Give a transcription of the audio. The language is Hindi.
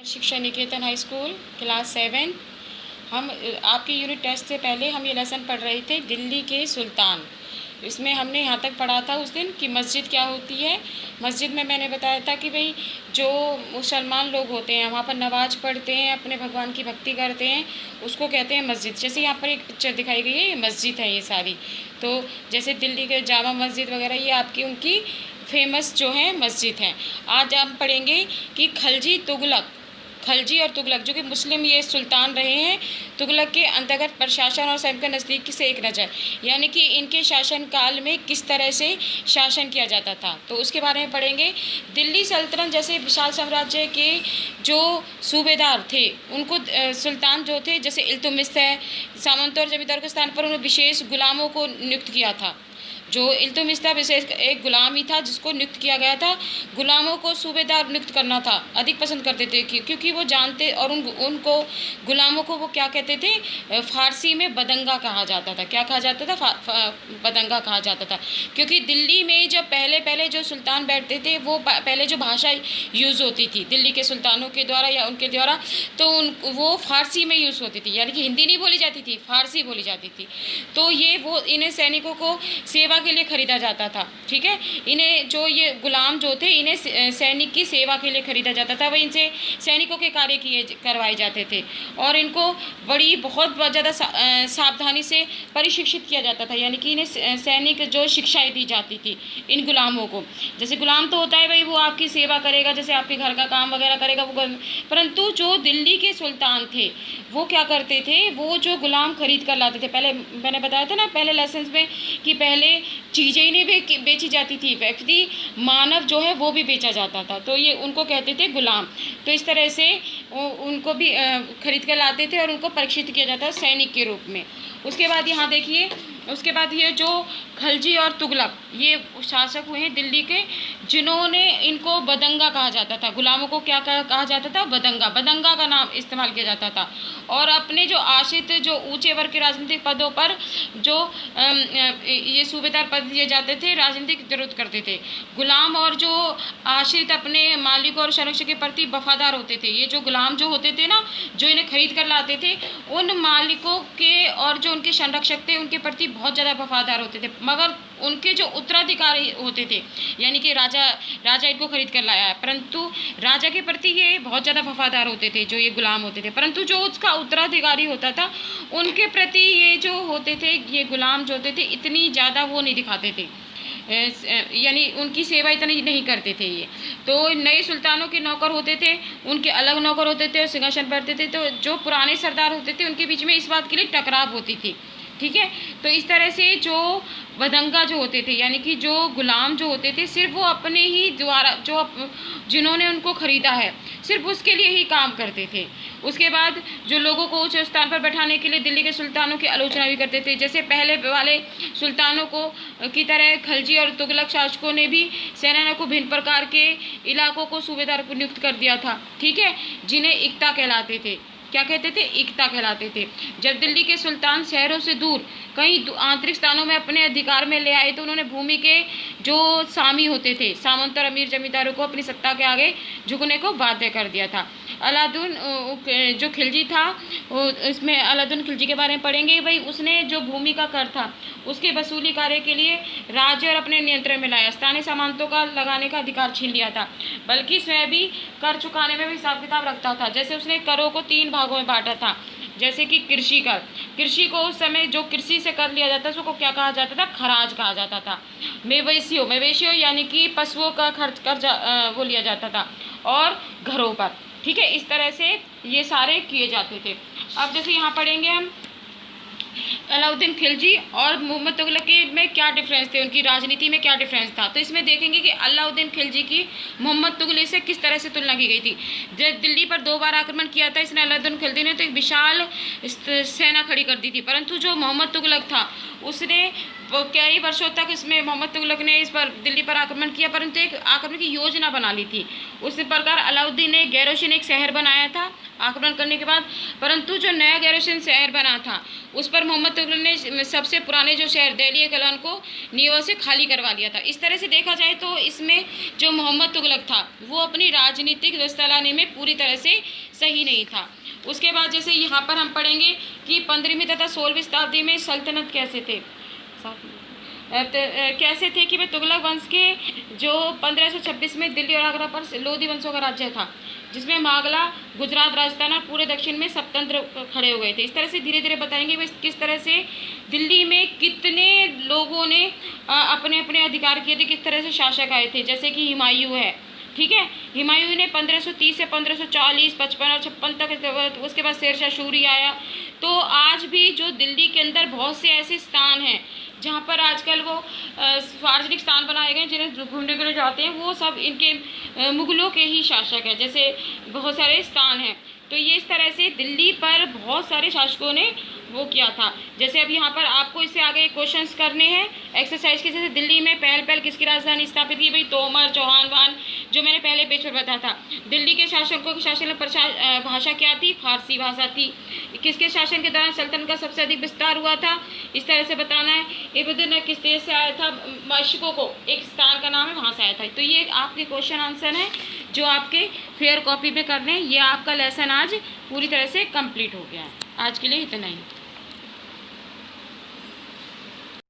शिक्षा निकेतन हाई स्कूल क्लास 7। हम आपके यूनिट टेस्ट से पहले हम ये लेसन पढ़ रहे थे दिल्ली के सुल्तान। इसमें हमने यहाँ तक पढ़ा था उस दिन कि मस्जिद क्या होती है। मस्जिद में मैंने बताया था कि भाई जो मुसलमान लोग होते हैं वहाँ पर नमाज पढ़ते हैं, अपने भगवान की भक्ति करते हैं, उसको कहते हैं मस्जिद। जैसे यहाँ पर एक पिक्चर दिखाई गई है, ये मस्जिद है ये सारी। तो जैसे दिल्ली के जामा मस्जिद वगैरह ये आपकी उनकी फेमस जो है मस्जिद हैं। आज हम पढ़ेंगे कि खलजी और तुगलक जो कि मुस्लिम ये सुल्तान रहे हैं। तुगलक के अंतर्गत प्रशासन और सबके नज़दीक से एक नज़र, यानी कि इनके शासन काल में किस तरह से शासन किया जाता था, तो उसके बारे में पढ़ेंगे। दिल्ली सल्तनत जैसे विशाल साम्राज्य के जो सूबेदार थे उनको सुल्तान जो थे, जैसे इल्तुतमिश है, सामंतों और जमींदारों के स्थान पर उन्होंने विशेष गुलामों को नियुक्त किया था। जो इल्तुतमिश था विशेष एक गुलाम ही था जिसको नियुक्त किया गया था। गुलामों को सूबेदार नियुक्त करना था अधिक पसंद करते थे क्योंकि वो जानते, और उनको गुलामों को वो क्या कहते थे, फारसी में बदंगा कहा जाता था। क्या कहा जाता था? बदंगा कहा जाता था। क्योंकि दिल्ली में जब पहले जो सुल्तान बैठते थे वो पहले जो भाषा यूज़ होती थी दिल्ली के सुल्तानों के द्वारा या उनके द्वारा, तो वो फारसी में यूज़ होती थी, यानी कि हिंदी नहीं बोली जाती थी, फारसी बोली जाती थी। तो ये वो इन्हें सैनिकों को सेवा के लिए खरीदा जाता था। ठीक है, इन्हें जो ये गुलाम जो थे इन्हें सैनिक की सेवा के लिए खरीदा जाता था। वह इनसे सैनिकों के कार्य करवाए जाते थे और इनको बहुत ज़्यादा सावधानी से परिशिक्षित किया जाता था, यानी कि इन्हें सैनिक जो शिक्षाएं दी जाती थी इन गुलामों को। जैसे गुलाम तो होता है भाई वो आपकी सेवा करेगा, जैसे आपके घर का काम वगैरह करेगा वो, परंतु जो दिल्ली के सुल्तान थे वो क्या करते थे, वो जो गुलाम खरीद कर लाते थे। पहले मैंने बताया था ना पहले लेसन में कि पहले चीज़ें ही नहीं बेची जाती थी, व्यक्ति मानव जो है वो भी बेचा जाता था, तो ये उनको कहते थे गुलाम। तो इस तरह से उनको भी खरीद कर लाते थे और उनको परीक्षित किया जाता था सैनिक के रूप में। उसके बाद यहाँ देखिए, उसके बाद ये जो खलजी और तुगलक ये शासक हुए हैं दिल्ली के, जिन्होंने इनको बदंगा कहा जाता था। गुलामों को क्या कहा जाता था? बदंगा का नाम इस्तेमाल किया जाता था। और अपने जो आश्रित जो ऊंचे वर्ग के राजनीतिक पदों पर जो ये सूबेदार पद दिए जाते थे, राजनीतिक जरूरत करते थे। गुलाम और जो आश्रित अपने मालिकों और संरक्षक के प्रति वफादार होते थे। ये जो गुलाम जो होते थे ना, जो इन्हें खरीद कर लाते थे, उन मालिकों के और जो उनके संरक्षक थे उनके प्रति बहुत ज़्यादा वफादार होते थे। मगर उनके जो उत्तराधिकारी होते थे, यानी कि राजा इनको खरीद कर लाया है, परंतु राजा के प्रति ये बहुत ज़्यादा वफादार होते थे जो ये गुलाम होते थे। परंतु जो उसका उत्तराधिकारी होता था उनके प्रति ये जो होते थे, ये गुलाम जो होते थे, इतनी ज़्यादा वो नहीं दिखाते थे, यानी उनकी सेवा इतनी नहीं करते थे ये। तो नए सुल्तानों के नौकर होते थे, उनके अलग नौकर होते थे और सिंहासन पर बैठते थे। तो जो पुराने सरदार होते थे उनके बीच में इस बात के लिए टकराव होती थी। ठीक है, तो इस तरह से जो बदंगा जो होते थे, यानी कि जो गुलाम जो होते थे, सिर्फ वो अपने ही द्वारा जिन्होंने उनको खरीदा है सिर्फ उसके लिए ही काम करते थे। उसके बाद जो लोगों को उच्च स्थान पर बैठाने के लिए दिल्ली के सुल्तानों की आलोचना भी करते थे। जैसे पहले वाले सुल्तानों को की तरह खलजी और तुगलक शासकों ने भी सेना को भिन्न प्रकार के इलाकों को सूबेदार को नियुक्त कर दिया था। ठीक है, जिन्हें इक्ता कहलाते थे। क्या कहते थे? इक्ता कहलाते थे। जब दिल्ली के सुल्तान शहरों से दूर कहीं आंतरिक स्थानों में अपने अधिकार में ले आए तो उन्होंने भूमि के जो सामी होते थे, सामंत और अमीर जमींदारों को अपनी सत्ता के आगे झुकने को बाध्य कर दिया था। अलाउद्दीन जो खिलजी था, इसमें अलाउद्दीन खिलजी के बारे में पढ़ेंगे। भाई उसने जो भूमि का कर था उसके वसूली कार्य के लिए राज्य और अपने नियंत्रण में लाया, स्थानीय सामंतों का लगाने का अधिकार छीन लिया था, बल्कि स्वयं भी कर चुकाने में भी हिसाब किताब रखता था। जैसे उसने करों को 3 भागों में बांटा था। जैसे कि कृषि कर, कृषि को उस समय जो कृषि से कर लिया जाता था उसको क्या कहा जाता था? खराज कहा जाता था। मवेशियों यानी कि पशुओं का खर्च कर वो लिया जाता था, और घरों पर। ठीक है, इस तरह से ये सारे किए जाते थे। अब जैसे यहाँ पढ़ेंगे हम अलाउद्दीन खिलजी और मोहम्मद तुगलक के में क्या डिफरेंस थे, उनकी राजनीति में क्या डिफरेंस था। तो इसमें देखेंगे कि अलाउद्दीन खिलजी की मोहम्मद तुगलक से किस तरह से तुलना की गई थी। जब दिल्ली पर 2 बार आक्रमण किया था इसने, अलाउद्दीन खिलजी ने तो एक विशाल सेना खड़ी कर दी थी, परंतु जो मोहम्मद तुगलक था उसने कई वर्षों तक इसमें मोहम्मद तुगलक ने इस पर दिल्ली पर आक्रमण किया, परंतु एक आक्रमण की योजना बना ली थी। उस प्रकार अलाउद्दीन ने गैरोशी ने एक शहर बनाया था आक्रमण करने के बाद, परंतु जो नया गैरसन शहर बना था उस पर मोहम्मद तुगलक ने सबसे पुराने जो शहर दिल्ली कलान को नींवों से खाली करवा लिया था। इस तरह से देखा जाए तो इसमें जो मोहम्मद तुगलक था वो अपनी राजनीतिक व्यवस्था लाने में पूरी तरह से सही नहीं था। उसके बाद जैसे यहाँ पर हम पढ़ेंगे कि 15वीं तथा 16वीं शताब्दी में सल्तनत कैसे थे कि वे तुगलक वंश के जो 1526 में दिल्ली और आगरा पर लोधी वंशों का राज्य था, जिसमें मागला, गुजरात, राजस्थान और पूरे दक्षिण में स्वतंत्र खड़े हो गए थे। इस तरह से धीरे धीरे बताएंगे वे किस तरह से दिल्ली में कितने लोगों ने अपने अपने अधिकार किए थे, किस तरह से शासक आए थे। जैसे कि हुमायूं है, ठीक है, हुमायूं ने 1530 से 1540, 55 और 56 तक, उसके बाद शेरशाह सूरी आया। तो आज भी जो दिल्ली के अंदर बहुत से ऐसे स्थान हैं जहाँ पर आजकल वो सार्वजनिक स्थान बनाए गए जिन्हें घूमने के लिए जाते हैं, वो सब इनके मुगलों के ही शासक हैं। जैसे बहुत सारे स्थान हैं। तो ये इस तरह से दिल्ली पर बहुत सारे शासकों ने वो किया था। जैसे अब यहाँ पर आपको इससे आगे क्वेश्चंस करने हैं एक्सरसाइज के। जैसे दिल्ली में पहल किसकी राजधानी स्थापित की? भाई तोमर, चौहान, वान, जो मैंने पहले पेज पर बताया था। दिल्ली के शासकों के शासन में भाषा क्या थी? फारसी भाषा थी। किसके शासन के दौरान सल्तनत का सबसे अधिक विस्तार हुआ था? इस तरह से बताना है। इब्न किस देश से आया था? मशको को एक स्थान का नाम है, वहाँ से आया था। तो ये आपके क्वेश्चन आंसर हैं जो आपके फेयर कॉपी पे करने हैं। ये आपका लेसन आज पूरी तरह से कंप्लीट हो गया है। आज के लिए इतना ही।